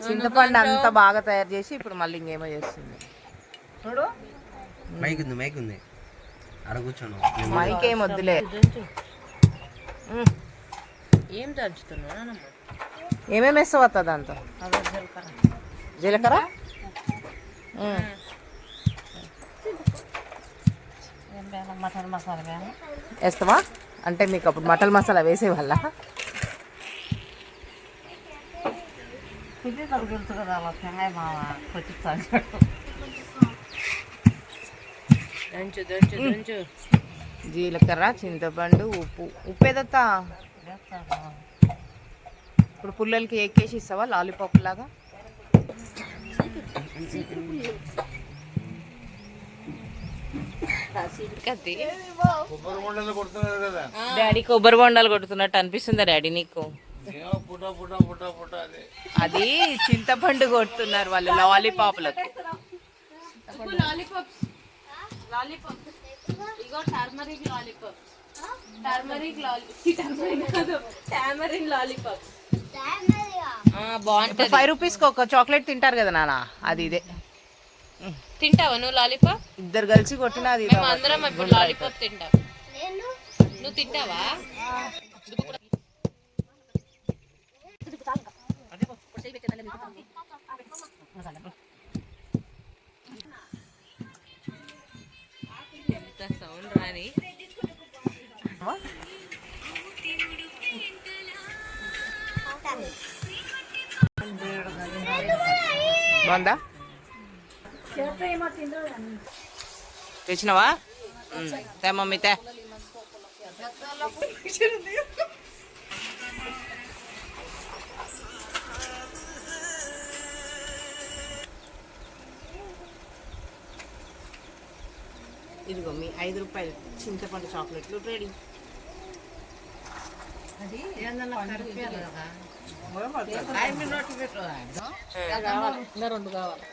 చింతపండు అంతా బాగా తయారు చేసి ఇప్పుడు మళ్ళీ ఇంకేమో చేస్తుంది. చూడు మైక్ ఉంది అక్కడ కూర్చోను. మైక్ ఏం వద్దులే. ఏం దంచుతున్నా? ఏమేమి వేస్తావు అత్త దాంతో? జీలకర్ర మటన్ మసాలా వేస్తావా? అంటే మీకు అప్పుడు మటన్ మసాలా వేసేవాళ్ళ? ఇది తెలుసు కదా తెంగాయ మావ కొట్టిస్తాను. దంచు దంచు దంచు. జీలకర్ర, చింతపండు, ఉప్పు ఏదత్తా? ఇప్పుడు పుల్లలకి ఎక్కేసి ఇస్తావా లాలీపాప్ లాగా? డాడీ కొబ్బరి బొండాలు కొడుతున్నట్టు అనిపిస్తుందా డాడీ నీకు? అది చింతపండు కొడుతున్నారు వాళ్ళు లాలీపాప్లకి. బాగుంటుంది. 5 రూపీస్కి ఒక చాక్లెట్ తింటారు కదా నాన్న, అది ఇదే. తింటావా నువ్వు లాలీపాప్? ఇద్దరు కలిసి కొట్టినది. అందరం ఇప్పుడు లాలీపాప్ తింటాం. నువ్వు తింటావా? ఎంత సౌండ్ రాని. బాగుందా? తెచ్చినవా? తే మమ్మీ తే. ఇదిగో మీ 5 రూపాయలు చింతపండు చాక్లెట్లు రెడీ. అది ఏందన్నా కరిపేయాలి కదా. 2 కావాలి.